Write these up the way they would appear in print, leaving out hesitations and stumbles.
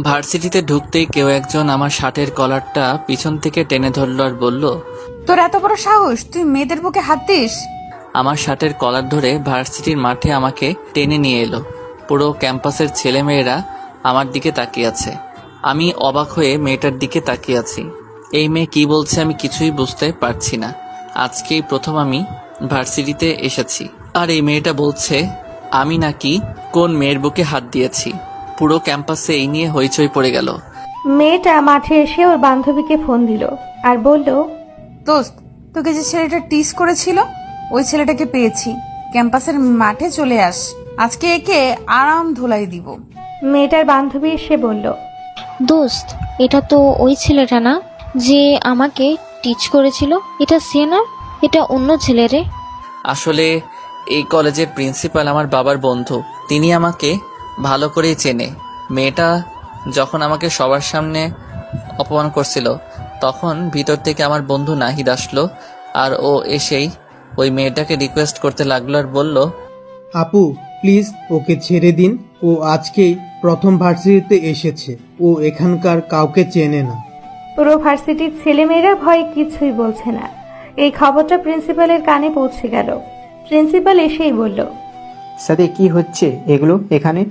ভার্সিটিতে ঢুকতেই কেউ একজন আমার শার্টের কলারটা পিছন থেকে টেনে ধরল আর বলল, তোর এত বড় সাহস, তুই মেয়েদের বুকে হাত দিস? আমার শার্টের কলার ধরে ভার্সিটির মাঠে আমাকে টেনে নিয়ে এলো। পুরো ক্যাম্পাসের ছেলেমেয়েরা আমার দিকে তাকিয়ে আছে। আমি অবাক হয়ে মেয়েটার দিকে তাকিয়ে আছি। এই মেয়ে কি বলছে আমি কিছুই বুঝতে পারছি না। আজকেই প্রথম আমি ভার্সিটিতে এসেছি, আর এই মেয়েটা বলছে আমি নাকি কোন মেয়ের বুকে হাত দিয়েছি। পুরো ক্যাম্পাসে এই নিয়ে হইচই পড়ে গেল। মেয়েটা মাঠে এসে ওর বান্ধবীকে ফোন দিল আর বলল, দোস্ত, তোকে যে ছেলেটা টিস করেছিল ওই ছেলেটাকে পেয়েছি। ক্যাম্পাসের মাঠে চলে আস, আজকে একে আরাম ধুলাই দিব। মেয়েটার বান্ধবী এসে বলল, দোস্ত, এটা তো ওই ছেলেটা না যে আমাকে টিচ করেছিল? এটা সে না, এটা অন্য ছেলে রে। আসলে এই কলেজের প্রিন্সিপাল আমার বাবার বন্ধু, তিনি আমাকে ভালো করেই চেনে। মেয়েটা যখন আমাকে সবার সামনে অপমান করছিল তখন ভিতর থেকে আমার বন্ধু নাহিদ আসলো, আর ও এসেই ওই মেয়েটাকে রিকোয়েস্ট করতে লাগলো আর বলল, আপু প্লিজ ওকে ছেড়ে দিন, ও আজকেই প্রথম ভার্সিটিতে এসেছে, ও এখানকার কাউকে চেনে না। পুরো ভার্সিটির ছেলেমেয়েরা ভয়ে কিছুই বলছে না। এই খবরটা প্রিন্সিপালের কানে পৌঁছে গেল। প্রিন্সিপাল এসেই বলল, সাথে কি হচ্ছে এগুলো এখানে?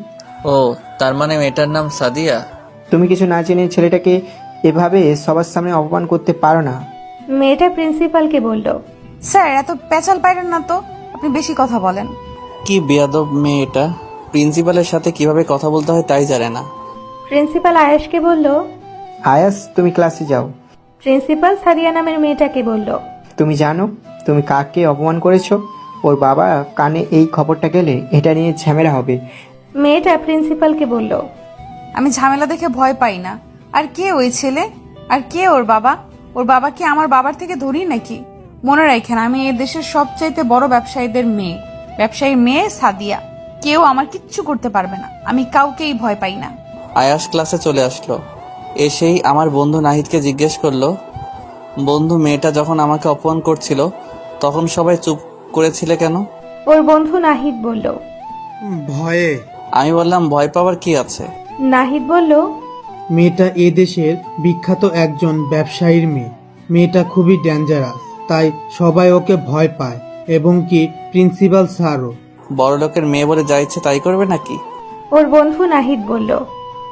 ও তার মানে মেয়েটার নাম সাদিয়া। তুমি কিছু না জেনে ছেলেটাকে এভাবে সবার সামনে অপমান করতে পারো না। মেয়েটা প্রিন্সিপালকে বলল, স্যার, এত পেঁচাল পাইলেন না তো, আপনি বেশি কথা বলেন। কি বেয়াদব মেয়েটা, প্রিন্সিপালের সাথে কিভাবে কথা বলতে হয় তাই জানে না। প্রিন্সিপাল আয়াসকে বলল। আয়াস, তুমি ক্লাসে যাও। প্রিন্সিপাল সাদিয়া নামের মেয়েটাকে বলল, তুমি জানো তুমি কাকে অপমান করেছো? ওর বাবা কানে এই খবরটা গেলে এটা নিয়ে ঝামেলা হবে। মেয়েটা প্রিন্সিপালকে বলল, আমি ঝামেলা দেখে ভয় পাই না। আর কে ওই ছেলে, আর কে ওর বাবা? ওর বাবা কি আমার বাবার থেকে ধরি নাকি? মনে রাখেন, আমি এই দেশের সবচাইতে বড় ব্যবসায়ীদের মেয়ে, ব্যবসায়ীর মেয়ে সাদিয়া। কেউ আমার কিচ্ছু করতে পারবে না, আমি কাউকেই ভয় পাই না। আয়াস ক্লাসে চলে আসলো। এসেই আমার বন্ধু নাহিদকে জিজ্ঞেস করলো, বন্ধু, মেয়েটা যখন আমাকে অপমান করছিল তখন সবাই চুপ করেছিলে কেন? ওর বন্ধু নাহিদ বলল। ভয়ে। আমি বললাম, ভয় পাওয়ার কি আছে? নাহিদ বলল, মেয়েটা এ দেশের বিখ্যাত একজন ব্যবসায়ীর মেয়ে। মেয়েটা খুবই ডেঞ্জারাস, তাই সবাই ওকে ভয় পায়, এবং কি প্রিন্সিপাল স্যারও। বড় লোকের মেয়ে বলে যা ইচ্ছে তাই করবে নাকি? ওর বন্ধু নাহিদ বলল।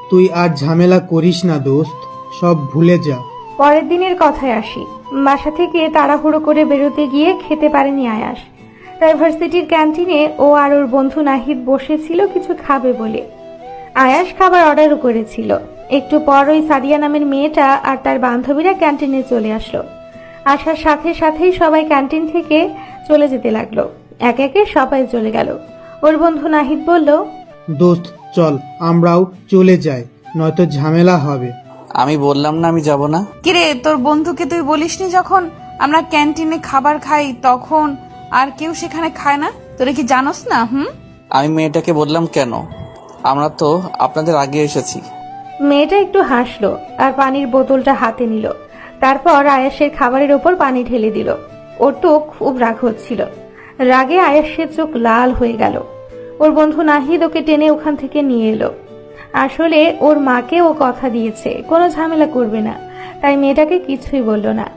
তুই আর ঝামেলা করিস না দোস্ত, সব ভুলে যা। পরের দিনের কথায় আসি। বাসা থেকে তাড়াহুড়ো করে বেরোতে গিয়ে খেতে পারেনি আয়াস। তাই ভার্সিটির ক্যান্টিনে ও আর ওর বন্ধু নাহিদ বসেছিল কিছু খাবে বলে। আয়াস খাবার অর্ডারও করেছিল। একটু পর ওই সাদিয়া নামের মেয়েটা আর তার বান্ধবীরা ক্যান্টিনে চলে আসলো। আসার সাথে সাথেই সবাই ক্যান্টিন থেকে চলে যেতে লাগলো। এক একে সবাই চলে গেল। ওর বন্ধু নাহিদ বলল, দোস্ত চল আমরাও চলে যাই, নয়তো ঝামেলা হবে। আমি বললাম না আমি যাব না। কিরে, তোর বন্ধুকে তুই বলিসনি যখন আমরা ক্যান্টিনে খাবার খাই তখন আর কেউ সেখানে খায় না? তোরা কি জানোস না? আমি মেয়েটাকে বললাম কেন, আমরা তো আপনাদের আগে এসেছি। মেয়েটা একটু হাসলো আর পানির বোতলটা হাতে নিল। তারপর আয়াসের খাবারের ওপর পানি ঢেলে দিল। ওর তো খুব রাগ হচ্ছিল। রাগে আয়াসের চোখ লাল হয়ে গেল। ওর বন্ধু নাহিদ ওকে টেনে ওখান থেকে নিয়ে এলো। আসলে ওর মাকে ও কথা দিয়েছে কোনো ঝামেলা করবে না, তাই মেয়েটাকে কিছুই বলল না।